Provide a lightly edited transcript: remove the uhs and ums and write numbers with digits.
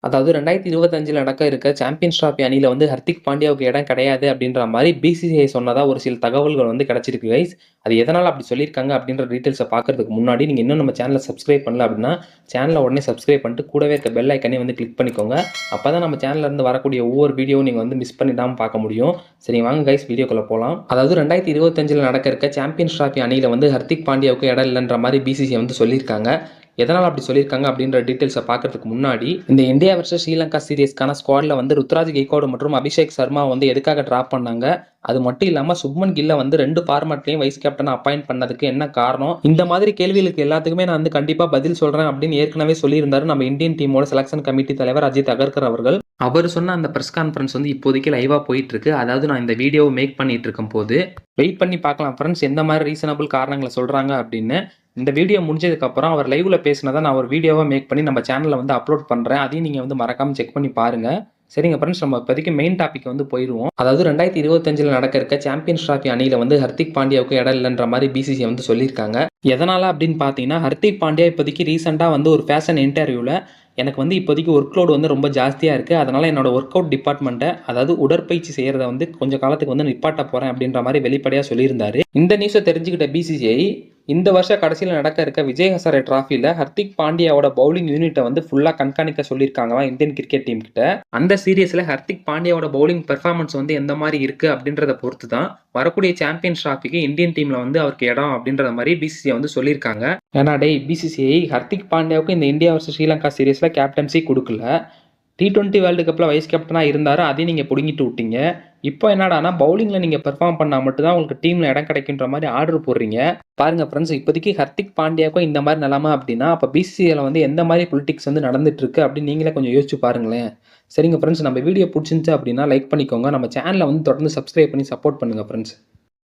அதாவது 2025ல நடக்க இருக்க சாம்பியன்ஸ் டிராபி அணியில வந்து ஹர்திக் பாண்டியாவுக்கு இடம் கிடையாது அப்படின்ற மாரி பிசிசிஐ சொன்னதா ஒரு சில தகவல்கள் வந்து கிடைச்சிருக்கு கைஸ். அது எதனால அப்படி சொல்லியிருக்காங்க அப்படின்ற டீட்டெயில்ஸ பார்க்கறதுக்கு முன்னாடி நீங்க இன்னும் நம்ம சேனலை சப்ஸ்கிரைப் பண்ணல அப்படின்னா, சேனலை உடனே சப்ஸ்கிரைப் பண்ணிட்டு கூடவே இருக்க பெல் ஐக்கனையும் வந்து கிளிக் பண்ணிக்கோங்க. அப்பதான் நம்ம சேனல்ல இருந்து வரக்கூடிய ஒவ்வொரு வீடியோவும் நீங்க வந்து மிஸ் பண்ணிடாம பார்க்க முடியும். சரி வாங்க கைஸ் வீடியோக்குள்ள போலாம். அதாவது 2025ல நடக்க இருக்க சாம்பியன்ஸ் டிராபி அணியில வந்து ஹர்திக் பாண்டியாவுக்கு இடம் இல்லைன்ற மாதிரி பிசிசிஐ வந்து சொல்லியிருக்காங்க. எதனால அப்படி சொல்லியிருக்காங்க அப்படின்ற டீட்டெயில்ஸை பார்க்கறதுக்கு முன்னாடி, இந்த இந்தியா வெர்சஸ் ஸ்ரீலங்கா சீரிஸ்க்கான ஸ்குவாட்ல வந்து ருத்ராஜ் கெய்க்வாட் மற்றும் அபிஷேக் சர்மா வந்து எதுக்காக டிராப் பண்ணாங்க, அது மட்டும் இல்லாம சுப்மன் கில்ல வந்து 2 ஃபார்மட்லயும் வைஸ் கேப்டனா அப்பாயிண்ட் பண்ணதுக்கு என்ன காரணம், இந்த மாதிரி கேள்விகளுக்கு எல்லாத்துக்குமே நான் வந்து கண்டிப்பா பதில் சொல்றேன் அப்படின்னு ஏற்கனவே சொல்லியிருந்தாரு நம்ம இந்தியன் டீமோட செலக்ஷன் கமிட்டி தலைவர் அஜித் அகர்கர் அவர்கள். அவர் சொன்ன அந்த பிரஸ் கான்ஃபரன்ஸ் வந்து இப்போதைக்கு லைவா போயிட்டு இருக்கு. அதாவது நான் இந்த வீடியோவை மேக் பண்ணிட்டு இருக்கும் போது வெயிட் பண்ணி பார்க்கலாம் ஃப்ரெண்ட்ஸ், எந்த மாதிரி ரீசனபிள் காரணங்களை சொல்றாங்க அப்படின்னு. இந்த வீடியோ முடிஞ்சதுக்கப்புறம் அவர் லைவ்ல பேசினதை நான் ஒரு வீடியோவாக மேக் பண்ணி நம்ம சேனலில் வந்து அப்லோட் பண்ணுறேன். அதையும் நீங்கள் வந்து மறக்காமல் செக் பண்ணி பாருங்கள். சரிங்க ஃப்ரெண்ட்ஸ், நம்ம இப்போதைக்கு மெயின் டாபிக் வந்து போயிடுவோம். அதாவது 2025ல் நடக்க இருக்க சாம்பியன்ஸ் டிராபி அணியில் வந்து ஹர்திக் பாண்டியாவுக்கு இடம் இல்லைன்ற மாதிரி பிசிசி வந்து சொல்லியிருக்காங்க. எதனால் அப்படின்னு பார்த்தீங்கன்னா, ஹர்திக் பாண்டியா இப்போதைக்கு ரீசெண்டாக வந்து ஒரு ஃபேஷன் இன்டர்வியூவில் எனக்கு வந்து இப்போதைக்கு ஒர்க் லோடு வந்து ரொம்ப ஜாஸ்தியாக இருக்குது, அதனால் என்னோட ஒர்க் அவுட் டிபார்ட்மெண்ட்டை, அதாவது உடற்பயிற்சி செய்கிறத வந்து கொஞ்சம் காலத்துக்கு வந்து நிப்பாட்ட போகிறேன் அப்படின்ற மாதிரி வெளிப்படையாக சொல்லியிருந்தாரு. இந்த நியூஸை தெரிஞ்சுக்கிட்ட பிசிசிஐ இந்த வருஷ கடைசியில் நடக்க இருக்க விஜய் ஹசாரே டிராஃபியில் ஹர்திக் பாண்டியாவோட பவுலிங் யூனிட்டை வந்து ஃபுல்லாக கண்காணிக்க சொல்லியிருக்காங்களாம் இந்தியன் கிரிக்கெட் டீம் கிட்ட. அந்த சீரியஸில் ஹர்திக் பாண்டியாவோட பவுலிங் பெர்ஃபார்மன்ஸ் வந்து எந்த மாதிரி இருக்கு அப்படின்றத பொறுத்து தான் வரக்கூடிய சாம்பியன்ஸ் டிராஃபிக்கு இந்தியன் டீம்ல வந்து அவருக்கு இடம் அப்படின்ற மாதிரி பிசிசிஐ வந்து சொல்லியிருக்காங்க. ஏன்னா டே பிசிசிஐ ஹர்திக் பாண்டியாவுக்கு இந்த இந்தியா வர்சஸ் ஸ்ரீலங்கா சீரீஸ்ல கேப்டன்சி கொடுக்கல. T20 வேர்ல்டு கப்பில் வைஸ் கேப்டனாக இருந்தார், அதையும் நீங்கள் பிடுங்கிட்டு விட்டீங்க. இப்போ என்னடானா பவுலிங்கில் நீங்கள் பெர்ஃபார்ம் பண்ணால் மட்டும்தான் உங்களுக்கு டீமில் இடம் கிடைக்குன்ற மாதிரி ஆர்டர் போடுறீங்க. பாருங்கள் ஃப்ரெண்ட்ஸ், இப்போதைக்கு ஹர்திக் பாண்டியாவுக்கும் இந்த மாதிரி நிலமை அப்படின்னா அப்போ பிசிசிஐல வந்து எந்த மாதிரி பொலிட்டிக்ஸ் வந்து நடந்துட்டு இருக்கு அப்படின்னு நீங்களே கொஞ்சம் யோசிச்சு பாருங்களேன். சரிங்க ஃப்ரெண்ட்ஸ், நம்ம வீடியோ பிடிச்சிருந்துச்சு அப்படின்னா லைக் பண்ணிக்கோங்க. நம்ம சேனலை வந்து தொடர்ந்து சப்ஸ்கிரைப் பண்ணி சப்போர்ட் பண்ணுங்கள் ஃப்ரெண்ட்ஸ்.